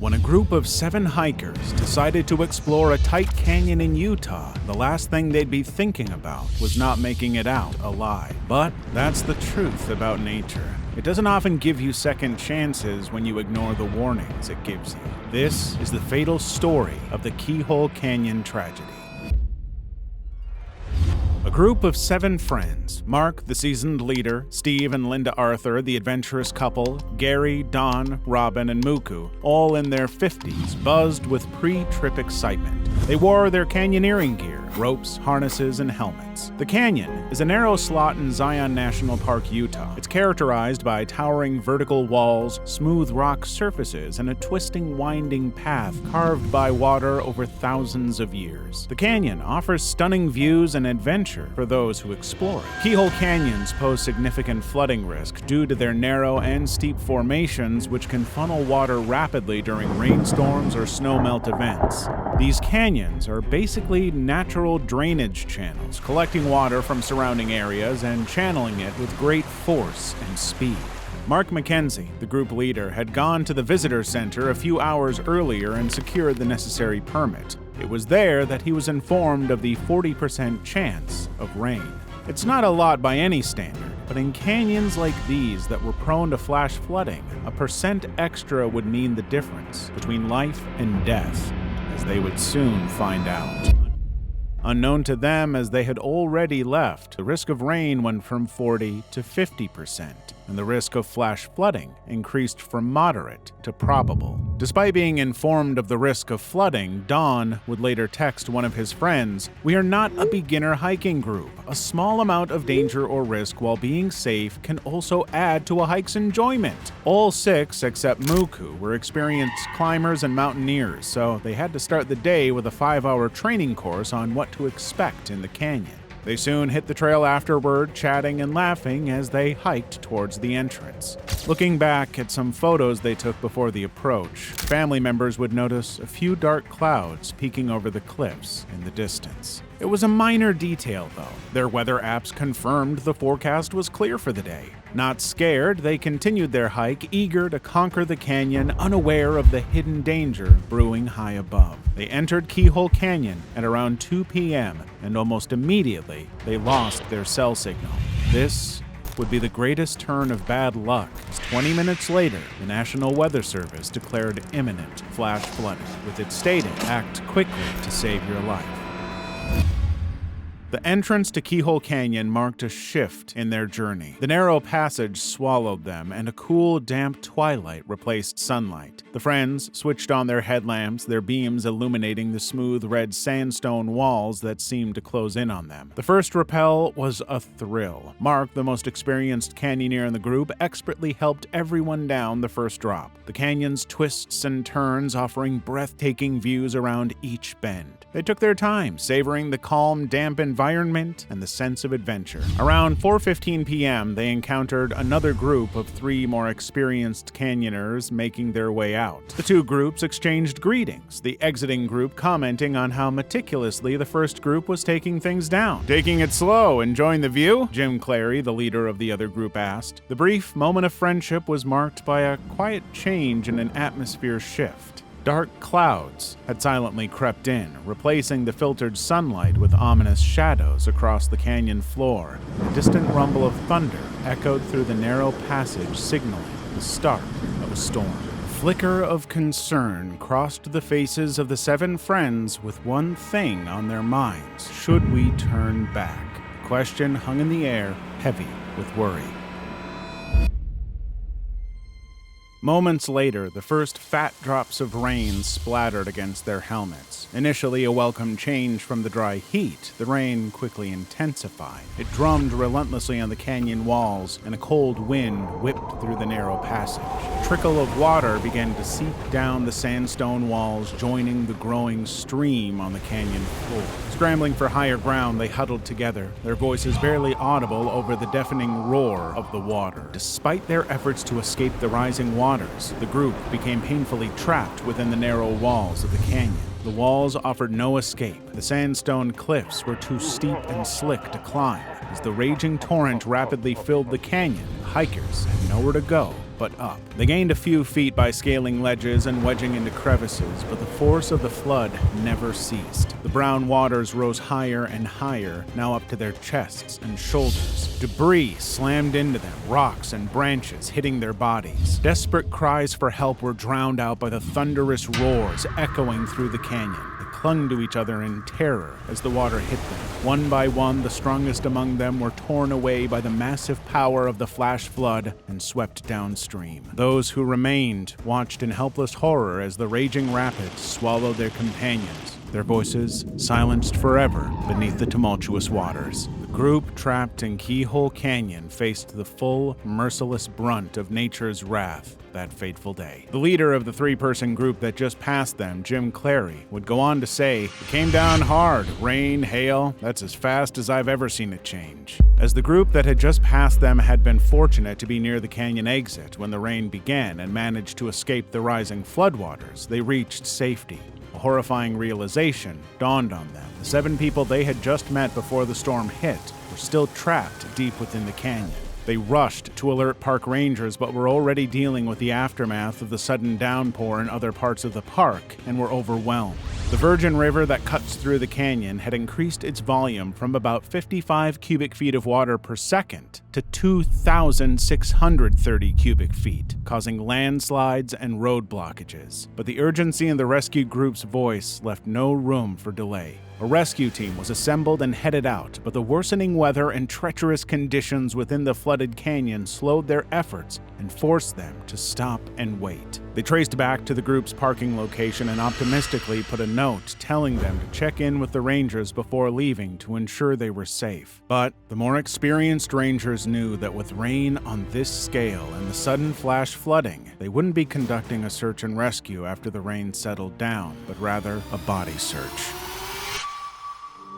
When a group of 7 hikers decided to explore a tight canyon in Utah, the last thing they'd be thinking about was not making it out alive. But that's the truth about nature. It doesn't often give you second chances when you ignore the warnings it gives you. This is the fatal story of the Keyhole Canyon tragedy. A group of 7 friends, Mark, the seasoned leader, Steve and Linda Arthur, the adventurous couple, Gary, Don, Robin, and Muku, all in their 50s, buzzed with pre-trip excitement. They wore their canyoneering gear, ropes, harnesses, and helmets. The canyon is a narrow slot in Zion National Park, Utah. It's characterized by towering vertical walls, smooth rock surfaces, and a twisting, winding path carved by water over thousands of years. The canyon offers stunning views and adventure for those who explore it. Keyhole canyons pose significant flooding risk due to their narrow and steep formations, which can funnel water rapidly during rainstorms or snowmelt events. These canyons are basically natural drainage channels, collecting water from surrounding areas and channeling it with great force and speed. Mark McKenzie, the group leader, had gone to the visitor center a few hours earlier and secured the necessary permit. It was there that he was informed of the 40% chance of rain. It's not a lot by any standard, but in canyons like these that were prone to flash flooding, a percent extra would mean the difference between life and death, as they would soon find out. Unknown to them, as they had already left, the risk of rain went from 40 to 50%, and the risk of flash flooding increased from moderate to probable. Despite being informed of the risk of flooding, Don would later text one of his friends, "We are not a beginner hiking group. A small amount of danger or risk while being safe can also add to a hike's enjoyment." All 6, except Muku, were experienced climbers and mountaineers, so they had to start the day with a 5-hour training course on what to expect in the canyon. They soon hit the trail afterward, chatting and laughing as they hiked towards the entrance. Looking back at some photos they took before the approach, family members would notice a few dark clouds peeking over the cliffs in the distance. It was a minor detail, though. Their weather apps confirmed the forecast was clear for the day. Not scared, they continued their hike, eager to conquer the canyon, unaware of the hidden danger brewing high above. They entered Keyhole Canyon at around 2 p.m., and almost immediately, they lost their cell signal. This would be the greatest turn of bad luck, as 20 minutes later, the National Weather Service declared imminent flash flooding, with it stating, "Act quickly to save your life." The entrance to Keyhole Canyon marked a shift in their journey. The narrow passage swallowed them, and a cool, damp twilight replaced sunlight. The friends switched on their headlamps, their beams illuminating the smooth red sandstone walls that seemed to close in on them. The first rappel was a thrill. Mark, the most experienced canyoneer in the group, expertly helped everyone down the first drop. The canyon's twists and turns offering breathtaking views around each bend. They took their time, savoring the calm, damp environment and the sense of adventure. Around 4:15 p.m., they encountered another group of 3 more experienced canyoners making their way out. The 2 groups exchanged greetings, the exiting group commenting on how meticulously the first group was taking things down. "Taking it slow, enjoying the view?" Jim Clary, the leader of the other group, asked. The brief moment of friendship was marked by a quiet change and an atmosphere shift. Dark clouds had silently crept in, replacing the filtered sunlight with ominous shadows across the canyon floor. A distant rumble of thunder echoed through the narrow passage, signaling the start of a storm. A flicker of concern crossed the faces of the 7 friends with one thing on their minds. Should we turn back? The question hung in the air, heavy with worry. Moments later, the first fat drops of rain splattered against their helmets. Initially a welcome change from the dry heat, the rain quickly intensified. It drummed relentlessly on the canyon walls, and a cold wind whipped through the narrow passage. A trickle of water began to seep down the sandstone walls, joining the growing stream on the canyon floor. Scrambling for higher ground, they huddled together, their voices barely audible over the deafening roar of the water. Despite their efforts to escape the rising waters, the group became painfully trapped within the narrow walls of the canyon. The walls offered no escape. The sandstone cliffs were too steep and slick to climb. As the raging torrent rapidly filled the canyon, the hikers had nowhere to go but up. They gained a few feet by scaling ledges and wedging into crevices, but the force of the flood never ceased. The brown waters rose higher and higher, now up to their chests and shoulders. Debris slammed into them, rocks and branches hitting their bodies. Desperate cries for help were drowned out by the thunderous roars echoing through the canyon. They clung to each other in terror as the water hit them. One by one, the strongest among them were torn away by the massive power of the flash flood and swept downstream. Those who remained watched in helpless horror as the raging rapids swallowed their companions, their voices silenced forever beneath the tumultuous waters. The group trapped in Keyhole Canyon faced the full, merciless brunt of nature's wrath that fateful day. The leader of the three-person group that just passed them, Jim Clary, would go on to say, "It came down hard. Rain, hail, that's as fast as I've ever seen it change." As the group that had just passed them had been fortunate to be near the canyon exit when the rain began and managed to escape the rising floodwaters, they reached safety. A horrifying realization dawned on them. The 7 people they had just met before the storm hit were still trapped deep within the canyon. They rushed to alert park rangers but were already dealing with the aftermath of the sudden downpour in other parts of the park and were overwhelmed. The Virgin River that cuts through the canyon had increased its volume from about 55 cubic feet of water per second to 2,630 cubic feet, causing landslides and road blockages. But the urgency in the rescue group's voice left no room for delay. A rescue team was assembled and headed out, but the worsening weather and treacherous conditions within the flooded canyon slowed their efforts and forced them to stop and wait. They traced back to the group's parking location and optimistically put a note telling them to check in with the rangers before leaving to ensure they were safe. But the more experienced rangers knew that with rain on this scale and the sudden flash flooding, they wouldn't be conducting a search and rescue after the rain settled down, but rather a body search.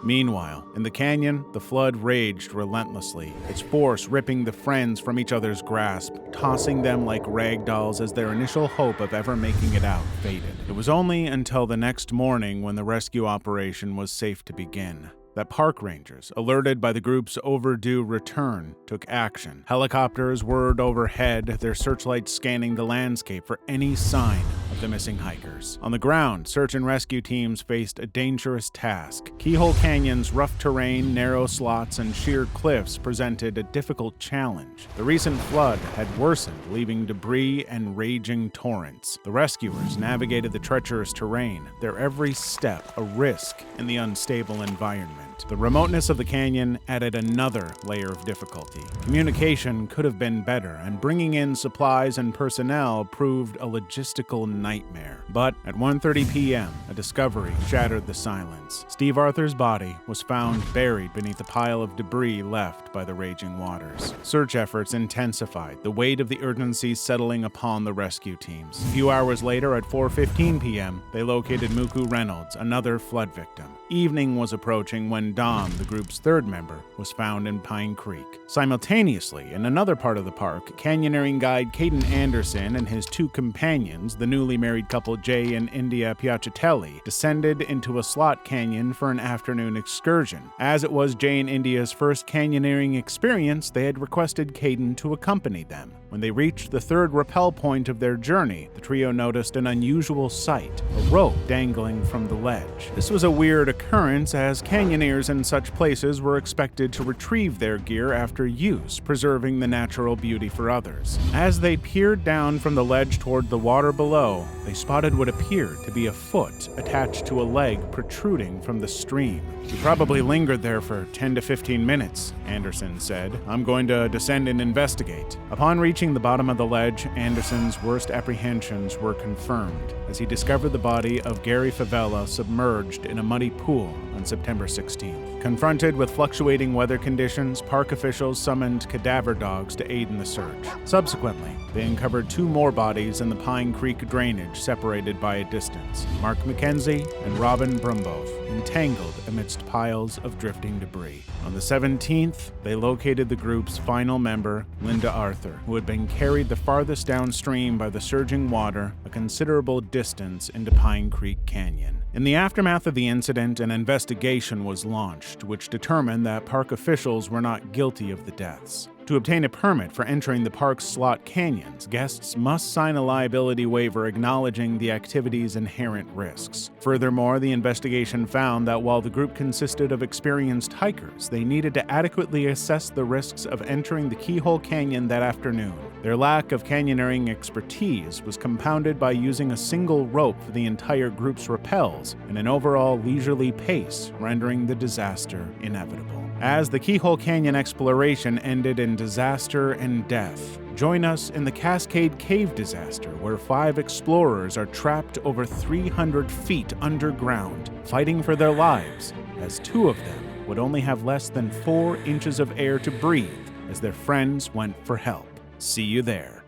Meanwhile, in the canyon, the flood raged relentlessly, its force ripping the friends from each other's grasp, tossing them like rag dolls as their initial hope of ever making it out faded. It was only until the next morning, when the rescue operation was safe to begin, that park rangers, alerted by the group's overdue return, took action. Helicopters whirred overhead, their searchlights scanning the landscape for any sign of the missing hikers. On the ground, search and rescue teams faced a dangerous task. Keyhole Canyon's rough terrain, narrow slots, and sheer cliffs presented a difficult challenge. The recent flood had worsened, leaving debris and raging torrents. The rescuers navigated the treacherous terrain, their every step a risk in the unstable environment. The remoteness of the canyon added another layer of difficulty. Communication could have been better, and bringing in supplies and personnel proved a logistical nightmare. But at 1:30 p.m., a discovery shattered the silence. Steve Arthur's body was found buried beneath a pile of debris left by the raging waters. Search efforts intensified, the weight of the urgency settling upon the rescue teams. A few hours later, at 4:15 p.m., they located Muku Reynolds, another flood victim. Evening was approaching when Dom, the group's third member, was found in Pine Creek. Simultaneously, in another part of the park, canyoneering guide Caden Anderson and his 2 companions, the newly married couple Jay and India Piacitelli, descended into a slot canyon for an afternoon excursion. As it was Jay and India's first canyoneering experience, they had requested Caden to accompany them. When they reached the third rappel point of their journey, the trio noticed an unusual sight, a rope dangling from the ledge. This was a weird occurrence, as canyoneers in such places were expected to retrieve their gear after use, preserving the natural beauty for others. As they peered down from the ledge toward the water below, they spotted what appeared to be a foot attached to a leg protruding from the stream. "We probably lingered there for 10 to 15 minutes, Anderson said. "I'm going to descend and investigate." Upon reaching the bottom of the ledge, Anderson's worst apprehensions were confirmed as he discovered the body of Gary Favela submerged in a muddy pool on September 16th. Confronted with fluctuating weather conditions, park officials summoned cadaver dogs to aid in the search. Subsequently, they uncovered 2 more bodies in the Pine Creek drainage separated by a distance, Mark McKenzie and Robin Brumboth, entangled amidst piles of drifting debris. On the 17th, they located the group's final member, Linda Arthur, who had been carried the farthest downstream by the surging water a considerable distance into Pine Creek Canyon. In the aftermath of the incident, an investigation was launched, which determined that park officials were not guilty of the deaths. To obtain a permit for entering the park's slot canyons, guests must sign a liability waiver acknowledging the activity's inherent risks. Furthermore, the investigation found that while the group consisted of experienced hikers, they needed to adequately assess the risks of entering the Keyhole Canyon that afternoon. Their lack of canyoneering expertise was compounded by using a single rope for the entire group's rappels and an overall leisurely pace, rendering the disaster inevitable. As the Keyhole Canyon exploration ended in disaster and death, join us in the Cascade Cave disaster, where 5 explorers are trapped over 300 feet underground, fighting for their lives, as 2 of them would only have less than 4 inches of air to breathe as their friends went for help. See you there.